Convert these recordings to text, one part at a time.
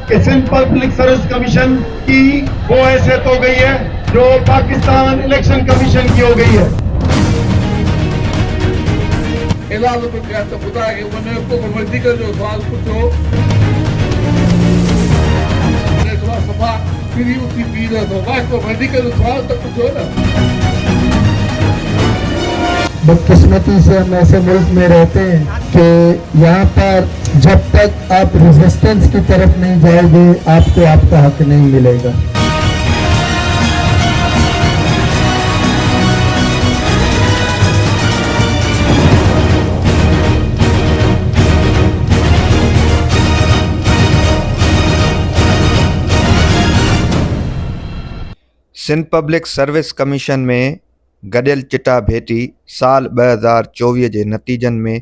कि Sindh public service commission की वो हैसियत हो गई है जो पाकिस्तान इलेक्शन कमीशन की हो गई है। ऐलान तो क्या तो खुदा के वने को मेडिकल जो सवाल पूछो ने थोड़ा सभा फ्री उठी पी रहा तो वाह को मेडिकल सवाल तो पूछो ना। बदकिस्मती से हम ऐसे मुल्क में रहते हैं कि यहाँ पर जब तक आप रेजिस्टेंस की तरफ नहीं जाओगे आपको आपका हक नहीं मिलेगा। सिंध पब्लिक सर्विस कमीशन में गडियल चिटा भेटी साल 2024 जे नतीजनि में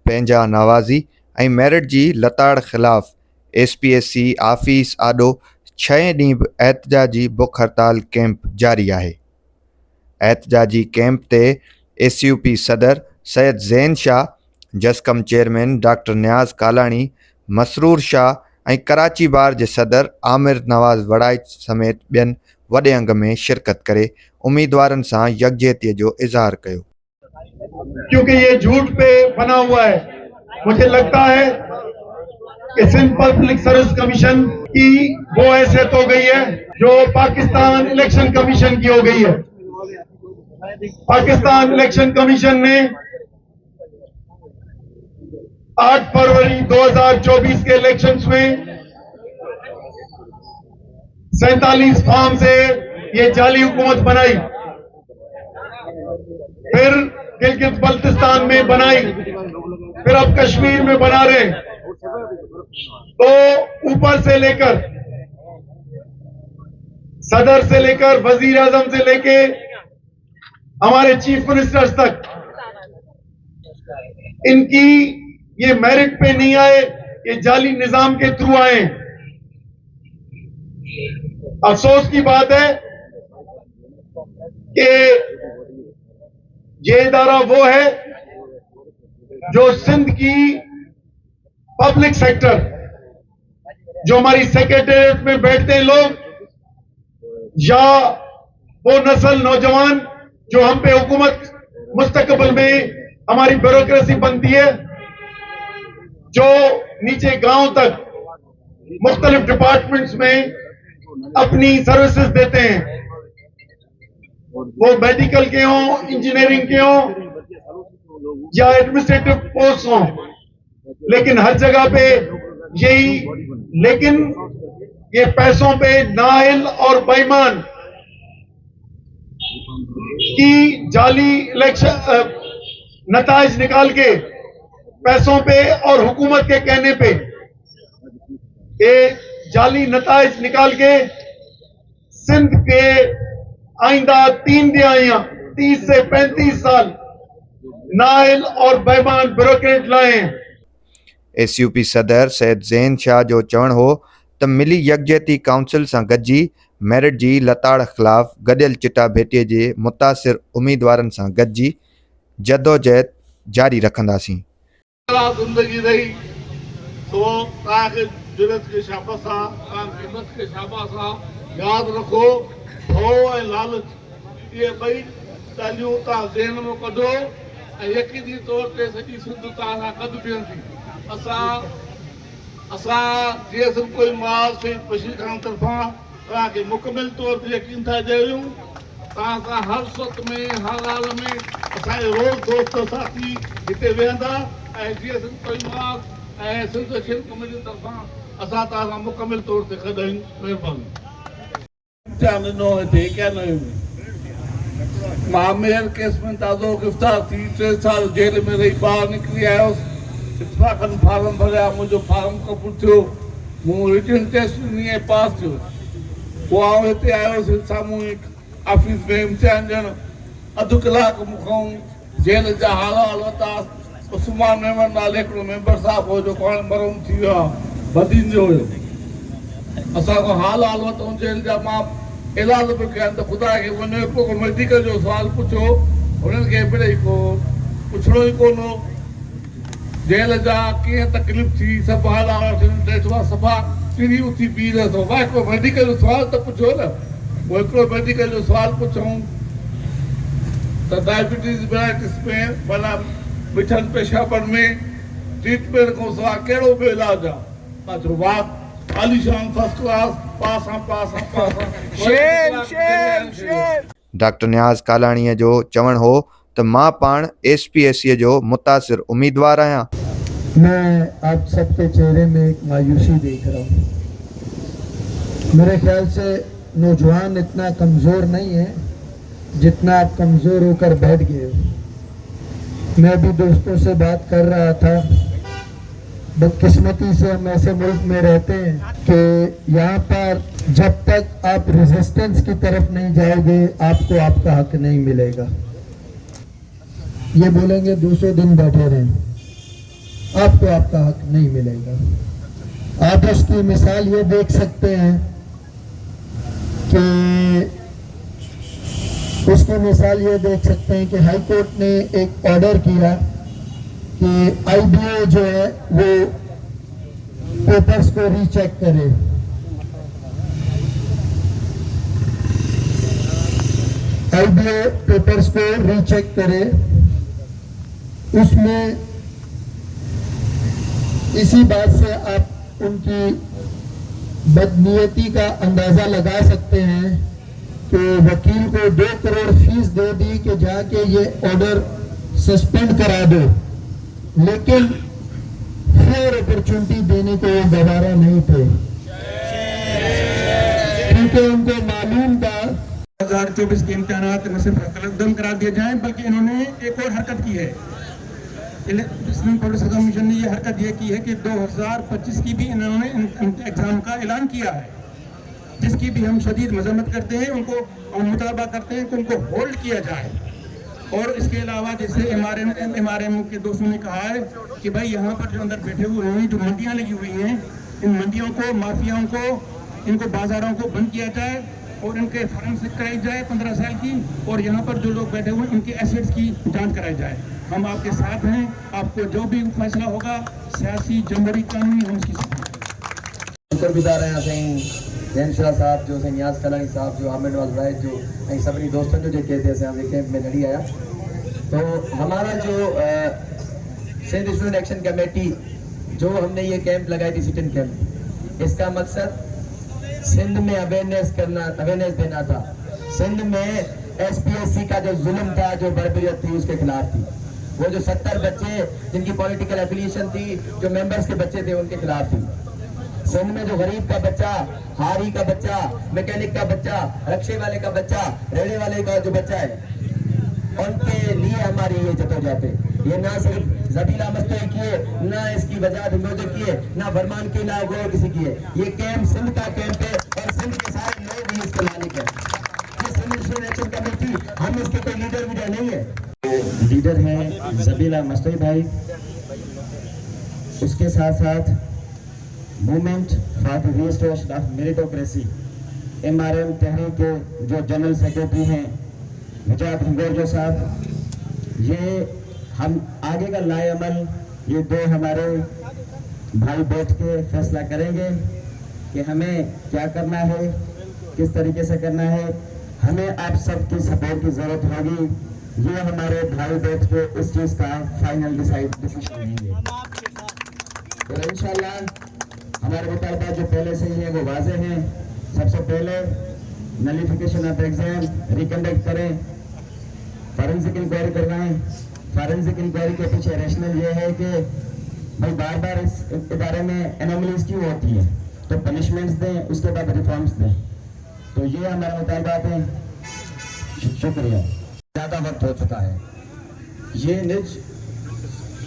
पंहिंजा नवाज़ी ऐं मेरिट जी लताड़ ख़िलाफ़ SPSC आफ़ीस आॾो 6 ॾींहं बि एहतजाजी बुख हड़ताल कैंप जारी आहे। एहतजाजी कैंप ते SUP सदर सैयद ज़ैन शाह, जसकम चेयरमैन डॉक्टर नियाज़ कालाणी, मसरूर शाह ऐं कराची बार जे सदर आमिर नवाज़ वड़ाइच समेत ॿियनि वॾे अंग में शिरकत करे उम्मीदवारनि सां यकजहतीअ जो इज़हार कयो। क्योंकि ये झूठ पे बना हुआ है। मुझे लगता है कि सिंध पब्लिक सर्विस कमीशन की वो हैसियत हो गई है जो पाकिस्तान इलेक्शन कमीशन की हो गई है। पाकिस्तान इलेक्शन कमीशन ने 8 फरवरी 2024 के इलेक्शंस में 47 फॉर्म से ये जाली हुकूमत बनाई, फिर गिलगित बल्तिस्तान में बनाई, फिर अब कश्मीर में बना रहे। तो ऊपर से लेकर सदर से लेकर वजीर आजम से लेके हमारे चीफ मिनिस्टर्स तक इनकी ये मेरिट पे नहीं आए, ये जाली निजाम के थ्रू आए। अफसोस की बात है कि ये इदारा वो है जो सिंध की पब्लिक सेक्टर, जो हमारी सेक्रेटेरिएट में बैठते हैं लोग, या वो नस्ल नौजवान जो हम पे हुकूमत मुस्तकबिल में हमारी ब्यूरोक्रेसी बनती है, जो नीचे गांव तक मुख्तलिफ डिपार्टमेंट्स में अपनी सर्विसेज देते हैं, वो मेडिकल के हों, इंजीनियरिंग के हों या एडमिनिस्ट्रेटिव पोस्ट हों, लेकिन हर जगह पे यही। लेकिन ये पैसों पे नाइल और बेईमान की जाली इलेक्शन नताइज निकाल के पैसों पे और हुकूमत के कहने पे ये जाली नताइज निकाल के सिंध के आइंदा 3 दिहाइयां 30 से 35 साल नाइल और बेईमान ब्यूरोक्रेट लाए। SUP सदर सैयद ज़ैन शाह जो चवणु हो त मिली यकजहती काउंसिल सां गॾिजी मेरिट जी लताड़ ख़िलाफ़ गडियल चिटा भेटीअ जे मुतासिर उम्मीदवारनि सां गॾिजी जदोजहद जारी रखंदासीं। ज़िंदगी रही तो तव्हांखे जुरत के शाबाश आहे, तव्हांखे हिम्मत के शाबाश आहे। यादि रखो भउ ऐं लालच इहे ॿई ॻाल्हियूं तव्हां ज़हन में कढो ऐं यकीनी तौर ते सॼी सिंध तव्हां सां गॾु बीहंदी। असां जीअं सिंध कोई माल शहीद बशीर खान तरफ़ां तव्हांखे मुकमिल तौर ते यकीन था ॾियूं, तव्हां सां हर वक़्त में हर हाल में असांजे रोज़ दोस्त साथी हिते वेहंदा ऐं जीअं सिंध कोई माल ऐं सिंध शिल्प कमेटी तरफ़ां असां तव्हां सां मुकमिल तौर ते गॾु आहियूं। महिरबानी। ध्यानु ॾिनो हिते कैनोई में मां मेयर केस में ताज़ो गिरफ़्तार थी 3 साल जेल में रही ॿाहिरि निकिरी आयुसि। इत्तफ़ाक़न फार्म भरिया, मुंहिंजो फार्म क़बूल थियो, मूं रिटन टेस्ट ॾिनी ऐं पास थियो। पोइ आउं हिते आयुसि सामूहिक ऑफिस में इम्तिहान ॾियणु। अधु कलाक मूंखां जेल जा हाल वरिता। उस्मान मेमन नाले हिकिड़ो मेंबर साहिबु हो जो पाण मरहूम थी वियो आहे, बदीन जो हुयो। असांखां हाल वरितो जेल जा। मां इलाज बि कया त ख़ुदा खे वञो को मेडिकल जो सुवाल पुछो, हुननि खे मिड़ेई को पुछणो ई कोन हो। जेल जा कीअं तकलीफ़ थी, सभु हाल वठनि सफ़ा सिरी उथी बीह रहियो वाह हिकिड़ो मेडिकल जो सुवाल त पुछो न वो हिकिड़ो मेडिकल जो सुवाल पुछूं त डायबिटीज़ मेलाइटिस में माना मिठनि पेशाबनि में ट्रीटमेंट खां सवाइ कहिड़ो ॿियो इलाज आहे मां चयो वाह आलीशान first class pass doctor Niyaz कालाणीअ जो चवणु हो त मां पाण SPSC जो मुतासिर उम्मीदवार आहियां। मैं आप सबके चेहरे में एक मायूसी देख रहा हूँ। मेरे ख्याल से नौजवान इतना कमज़ोर नहीं है जितना आप कमज़ोर होकर बैठ गए हो। मैं भी दोस्तों से बात कर रहा था, बदकिस्मती से हम ऐसे मुल्क में रहते हैं कि यहाँ पर जब तक आप रेजिस्टेंस की तरफ नहीं जाओगे आपको आपका हक नहीं मिलेगा। ये बोलेंगे 200 दिन बैठे रहें, आपको आपका हक नहीं मिलेगा। आप उसकी मिसाल ये देख सकते हैं कि हाई कोर्ट ने एक ऑर्डर किया कि IBA जो है वो पेपर्स को रीचेक करे। IBA पेपर्स को रीचेक करे, उसमें इसी बात से आप उनकी बदनीयती का अंदाजा लगा सकते हैं कि वकील को 2 करोड़ फीस दे दी कि जाके ये ऑर्डर सस्पेंड करा दो, लेकिन फेयर अपॉर्चुनिटी देने को वो गवारा नहीं थे, क्योंकि उनको मालूम था 2024 के इम्तिहानात में सिर्फ कलम करा दिए जाएं, बल्कि इन्होंने एक और हरकत की है। इस्लामी पब्लिक सर्विस कमीशन ने ये हरकत ये की है कि 2025 की भी इन्होंने एग्जाम का ऐलान किया है, जिसकी भी हम शदीद मजम्मत करते हैं, उनको मुतालबा करते हैं कि उनको होल्ड किया जाए। और इसके अलावा जैसे MRM के दोस्तों ने कहा है कि भाई यहाँ पर जो अंदर बैठे हुए हैं, जो मंडियाँ लगी हुई हैं, इन मंडियों को, माफियाओं को, इनको बाजारों को बंद किया जाए और इनके फॉरेंसिक कराई जाए 15 साल की, और यहाँ पर जो लोग बैठे हुए हैं उनके एसेट्स की जांच कराई जाए। हम आपके साथ हैं, आपको जो भी फैसला होगा सियासी, जमहूरी, कानूनी, हम उसकी शुक्रगुज़ार हैं असें जैनशाह साहब जो असें नियाज़ कलानी साहब जो आमिर नवाज वाहिद जो ऐं सभिनी दोस्तों जो जेके हिते असां कैंप में लड़ी आया। तो हमारा जो सिंध स्टूडेंट एक्शन कमेटी जो हमने ये कैंप लगाई थी, सिटिंग कैंप, इसका मकसद सिंध में अवेयरनेस देना था। सिंध में SPSC का जो जुल्म था, जो बर्बरियत थी, उसके खिलाफ थी। वो जो 70 बच्चे जिनकी पॉलिटिकल एफिलिएशन थी, जो मेंबर्स के बच्चे थे, उनके खिलाफ थी। सिंध में जो गरीब का बच्चा, हारी का बच्चा, मैकेनिक का बच्चा, रक्शे वाले का बच्चा, रेड़े वाले का जो बच्चा है, उनके लिए हमारी ये जद्दोजहद है। ये ना सिर्फ जबीला मस्तोई किए, ना इसकी वजह हिंदोजर किए, ना फरमान की, ना वो किसी की है। ये कैंप सिंध का कैंप है और सिंध के सारे लोग भी इसके मालिक है। सिंध स्टूडेंट एक्शन कमेटी, हम इसके कोई लीडर वीडर नहीं है। लीडर है जबीला मस्तोई भाई, उसके साथ साथ movement for the restoration of meritocracy MRM तहरीक के जो जनरल सेक्रेटरी हैं मुजाहिद हिंगोरजो साहब, ये हम आगे का लाए अमल ये 2 हमारे भाई बैठ के फैसला करेंगे कि हमें क्या करना है, किस तरीके से करना है। हमें आप सबकी सपोर्ट की जरूरत होगी। ये हमारे भाई बैठ के इस चीज का फाइनल डिसीजन लेंगे। तो इंशाल्लाह हमारे मुतालबा जो पहले से ही है वो वाजे हैं। सबसे पहले नलिफिकेशन ऑफ एग्जाम रिकंडक्ट करें, फॉरेंसिक इंक्वायरी करवाएं। फॉरेंसिक इंक्वायरी के पीछे रैशनल ये है कि भाई बार बार इस इदारे में एनोमलीज क्यों होती है, तो पनिशमेंट्स दें, उसके बाद रिफॉर्म्स दें। तो ये हमारा मुतालबात है। शुक्रिया। ज़्यादा वक्त हो चुका है। ये निज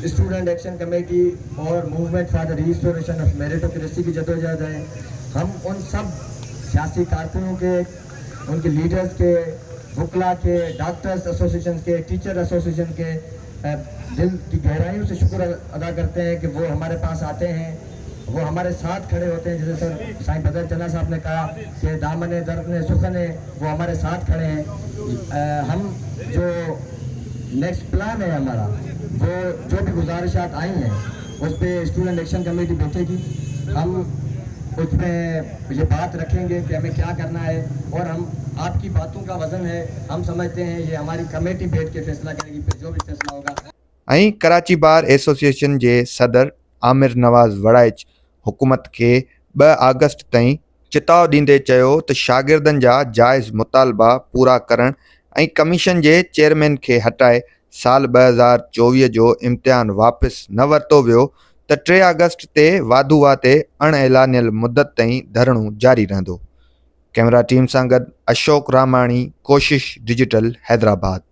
स्टूडेंट एक्शन कमेटी और movement for the restoration of meritocracy की जद्दोजहद है। हम उन सब सियासी कारकुनों के, उनके लीडर्स के, वकला के, डॉक्टर्स एसोसिएशन के, टीचर एसोसिएशन के दिल की गहराइयों से शुक्र अदा करते हैं कि वो हमारे पास आते हैं, वो हमारे साथ खड़े होते हैं। जैसे सर साईं बदर चन्ना साहब ने कहा कि दामन दर्द सुखन है, वो हमारे साथ खड़े हैं। हम जो नेक्स्ट प्लान है हमारा, वो जो भी गुजारिशात आई हैं उस पर स्टूडेंट एक्शन कमेटी बैठेगी। हम उसमें ये बात रखेंगे कि हमें क्या करना है, और हम आपकी बातों का वजन है, हम समझते हैं ये हमारी कमेटी बैठ के फैसला करेगी, फिर जो भी फैसला होगा। ऐं कराची बार एसोसिएशन जे सदर आमिर नवाज़ वड़ाइच हुकूमत खे 2 अगस्त ताईं चिताव ॾींदे चयो त शागिर्दनि जा जाइज़ मुतालबा पूरा करणु ऐं कमीशन जे चेयरमैन खे हटाए साल 2024 जो इम्तिहान वापसि न वरितो वियो त 3 अगस्त ते वाधूवा ते अणएलानियल मुदत ताईं धरणो जारी रहंदो। कैमरा टीम सां गॾु अशोक रामाणी, कोशिश डिजिटल, हैदराबाद।